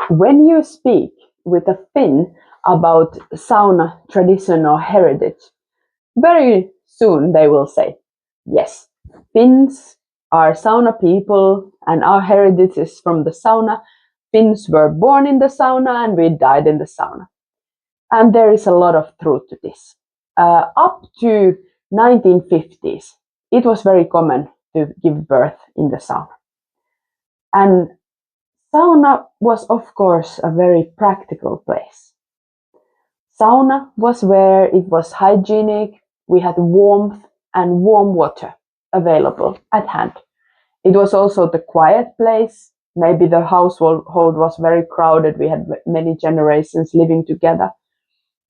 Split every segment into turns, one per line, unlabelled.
When you speak with a Finn about sauna tradition or heritage, very soon they will say, yes, Finns are sauna people and our heritage is from the sauna. Finns were born in the sauna and we died in the sauna. And there is a lot of truth to this. Up to 1950s, it was very common to give birth in the sauna. And sauna was, of course, a very practical place. Sauna was where it was hygienic, we had warmth and warm water available at hand. It was also the quiet place. Maybe the household was very crowded, we had many generations living together.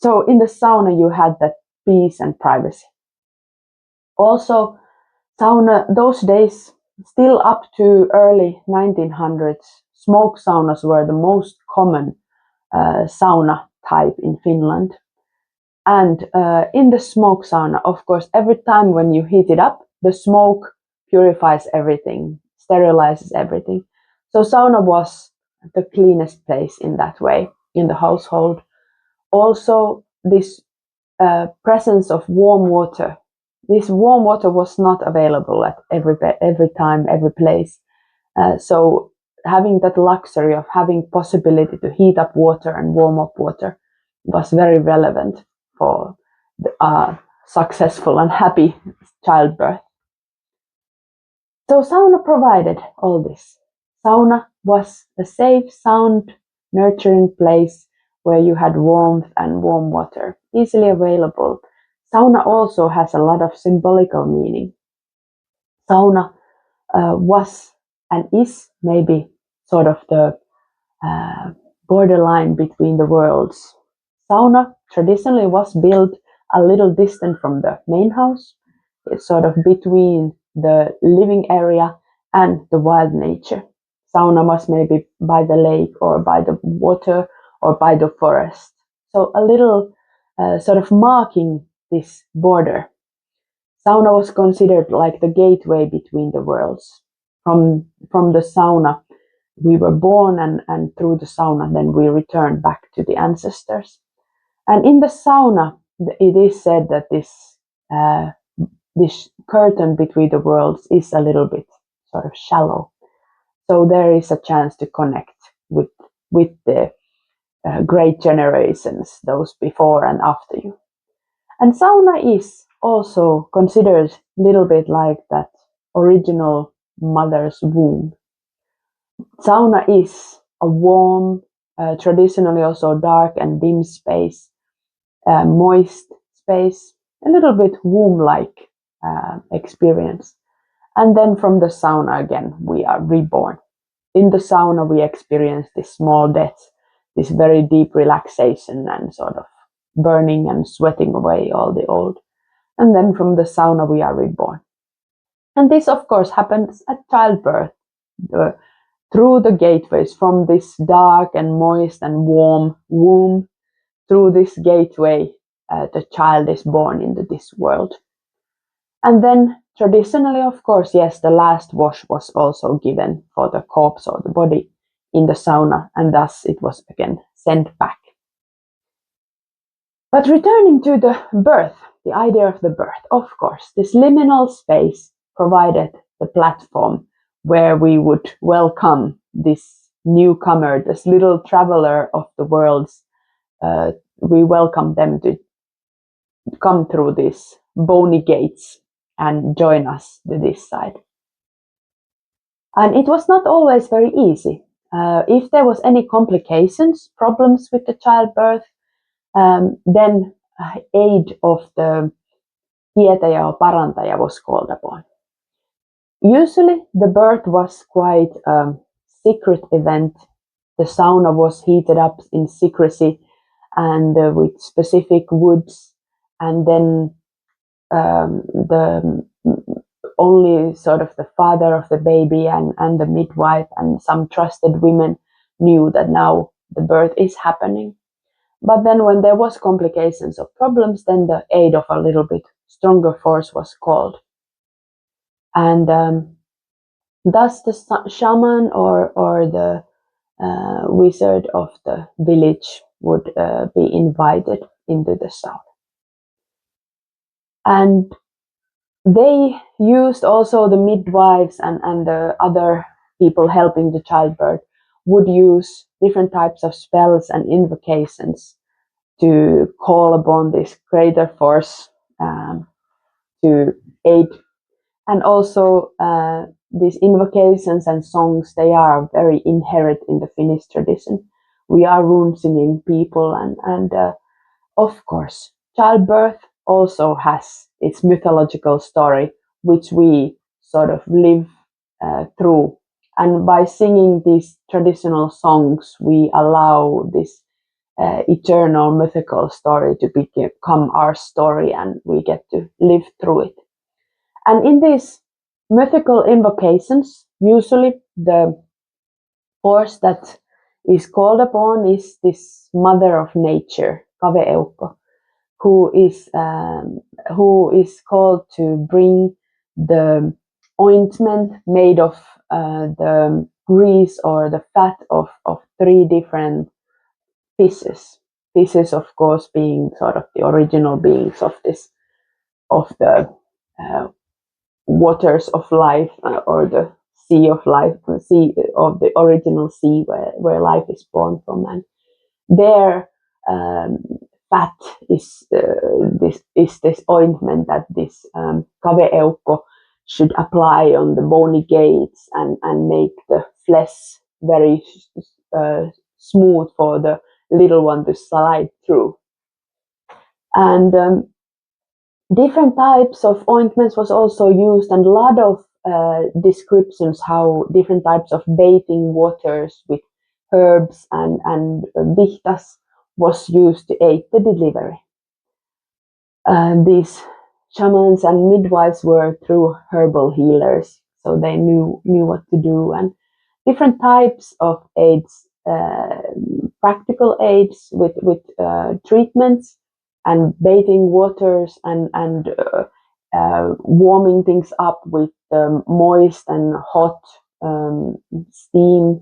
So in the sauna, you had that peace and privacy. Also, sauna, those days, still up to early 1900s, smoke saunas were the most common sauna type in Finland. And in the smoke sauna, of course, every time when you heat it up, the smoke purifies everything, sterilizes everything. So sauna was the cleanest place in that way in the household. Also, this presence of warm water. This warm water was not available at every time, every place. So having that luxury of having possibility to heat up water and warm up water was very relevant for successful and happy childbirth. So sauna provided all this. Sauna was a safe, sound, nurturing place where you had warmth and warm water, easily available. Sauna also has a lot of symbolical meaning. Sauna was and is maybe sort of the borderline between the worlds. Sauna traditionally was built a little distant from the main house. It's sort of between the living area and the wild nature. Sauna was maybe by the lake or by the water or by the forest. So a little sort of marking this border. Sauna was considered like the gateway between the worlds. From the sauna, we were born, and through the sauna, then we returned back to the ancestors. And in the sauna, it is said that this curtain between the worlds is a little bit sort of shallow. So there is a chance to connect with the great generations, those before and after you. And sauna is also considered a little bit like that original mother's womb. Sauna is a warm, traditionally also dark and dim space, moist space, a little bit womb-like experience. And then from the sauna again, we are reborn. In the sauna, we experience this small death, this very deep relaxation and sort of burning and sweating away all the old. And then from the sauna, we are reborn. And this, of course, happens at childbirth, through the gateways from this dark and moist and warm womb. Through this gateway, the child is born into this world. And then traditionally, of course, yes, the last wash was also given for the corpse or the body in the sauna, and thus it was again sent back. But returning to the birth, the idea of the birth, of course, this liminal space provided the platform where we would welcome this newcomer, this little traveler of the worlds. We welcome them to come through these bony gates and join us to this side. And it was not always very easy. If there was any complications, problems with the childbirth, then aid of the tietäjä or parantaja was called upon. Usually the birth was quite a secret event. The sauna was heated up in secrecy and with specific woods, and then the only sort of the father of the baby and the midwife and some trusted women knew that now the birth is happening. But then when there was complications or problems, then the aid of a little bit stronger force was called. And thus the shaman or the wizard of the village would be invited into the sauna. And they used also the midwives and the other people helping the childbirth would use different types of spells and invocations to call upon this greater force to aid. And also these invocations and songs, they are very inherent in the Finnish tradition. We are rune singing people, and of course childbirth also has its mythological story, which we sort of live through. And by singing these traditional songs, we allow this eternal mythical story to become our story, and we get to live through it. And in these mythical invocations, usually the force that is called upon is this mother of nature, Kaveeukko, who is called to bring the ointment made of the grease or the fat of three different fishes. Fishes, of course, being sort of the original beings of the waters of life, or the sea of life, the sea of the original sea where life is born from, and their fat is this ointment that this Kaveeukko should apply on the bony gates and make the flesh very smooth for the little one to slide through. And different types of ointments was also used, and a lot of descriptions how different types of bathing waters with herbs and vihtas was used to aid the delivery. These shamans and midwives were true herbal healers, so they knew what to do, and different types of aids, practical aids with treatments and bathing waters and warming things up with moist and hot steam,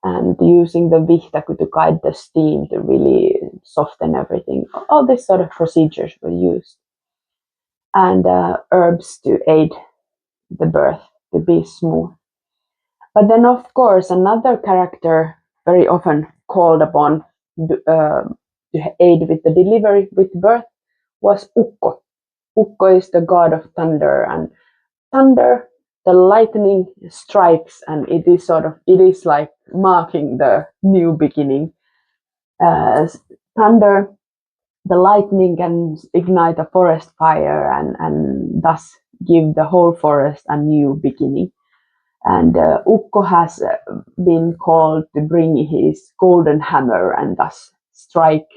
and using the vihta to guide the steam to really soften everything. All these sort of procedures were used. And herbs to aid the birth to be smooth. But then, of course, another character very often called upon to aid with the delivery, with birth, was Ukko. Ukko is the god of thunder, and thunder, the lightning strikes, and it is like marking the new beginning. Thunder, the lightning can ignite a forest fire and thus give the whole forest a new beginning. And Ukko has been called to bring his golden hammer and thus strike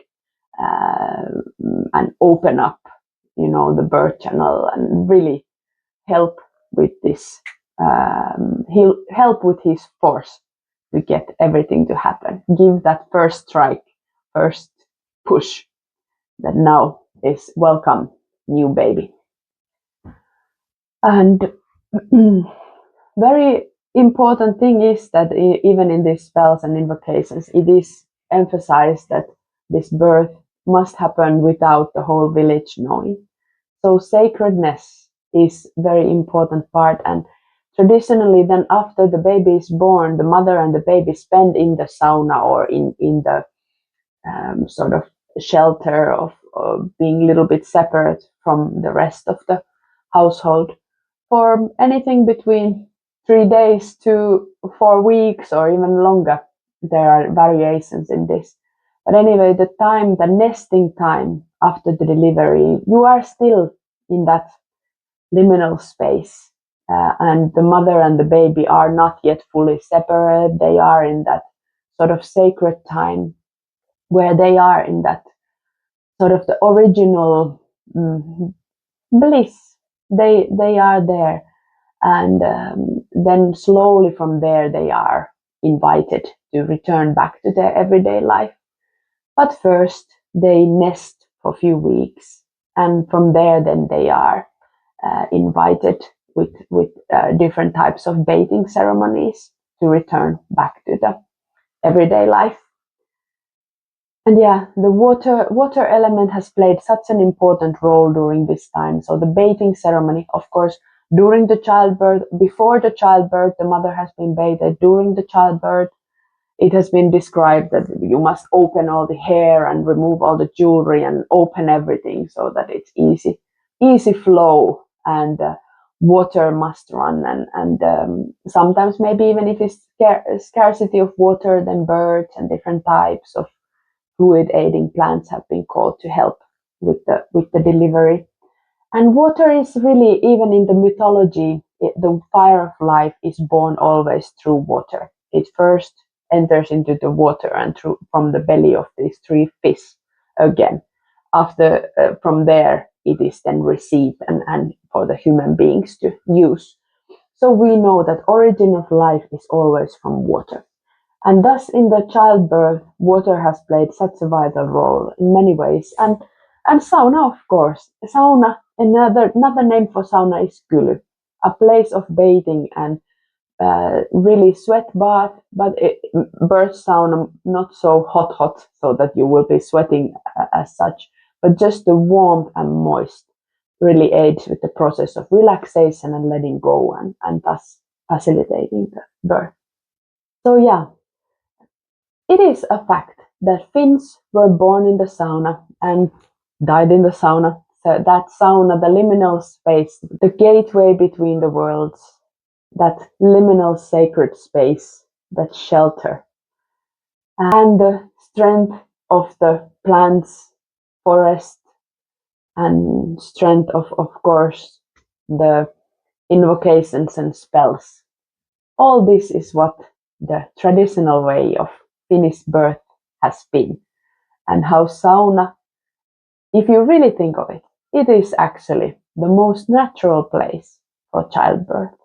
and open up, the birth channel, and really help with this. He'll help with his force to get everything to happen. Give that first strike, first push that now is welcome, new baby. And very important thing is that even in these spells and invocations, it is emphasized that this birth must happen without the whole village knowing. So sacredness is very important part, and traditionally then after the baby is born, the mother and the baby spend in the sauna or in the sort of shelter of being a little bit separate from the rest of the household for anything between 3 days to 4 weeks or even longer. There are variations in this. But anyway, the nesting time after the delivery, you are still in that liminal space. And the mother and the baby are not yet fully separate. They are in that sort of sacred time where they are in that sort of the original bliss. They are there. And then slowly from there, they are invited to return back to their everyday life. But first, they nest for a few weeks. And from there, then they are invited with different types of bathing ceremonies to return back to the everyday life. And yeah, the water element has played such an important role during this time. So the bathing ceremony, of course, during the childbirth, before the childbirth, the mother has been bathed. During the childbirth, it has been described that you must open all the hair and remove all the jewelry and open everything so that it's easy flow, and water must run. And sometimes maybe even if it's scarcity of water, then birds and different types of fluid aiding plants have been called to help with the delivery. And water is really, even in the mythology, the fire of life is born always through water. It first enters into the water and from the belly of these three fish again. After from there, it is then received and for the human beings to use. So we know that origin of life is always from water. And thus, in the childbirth, water has played such a vital role in many ways. And sauna, of course. Sauna, another name for sauna is kyly, a place of bathing and really sweat bath, but birth sauna, not so hot, so that you will be sweating as such, but just the warmth and moist really aids with the process of relaxation and letting go, and thus facilitating the birth. So yeah, it is a fact that Finns were born in the sauna and died in the sauna. So that sauna, the liminal space, the gateway between the worlds, that liminal sacred space, that shelter, and the strength of the plants, forest, and strength of course, the invocations and spells. All this is what the traditional way of Finnish birth has been, and how sauna, if you really think of it, it is actually the most natural place for childbirth.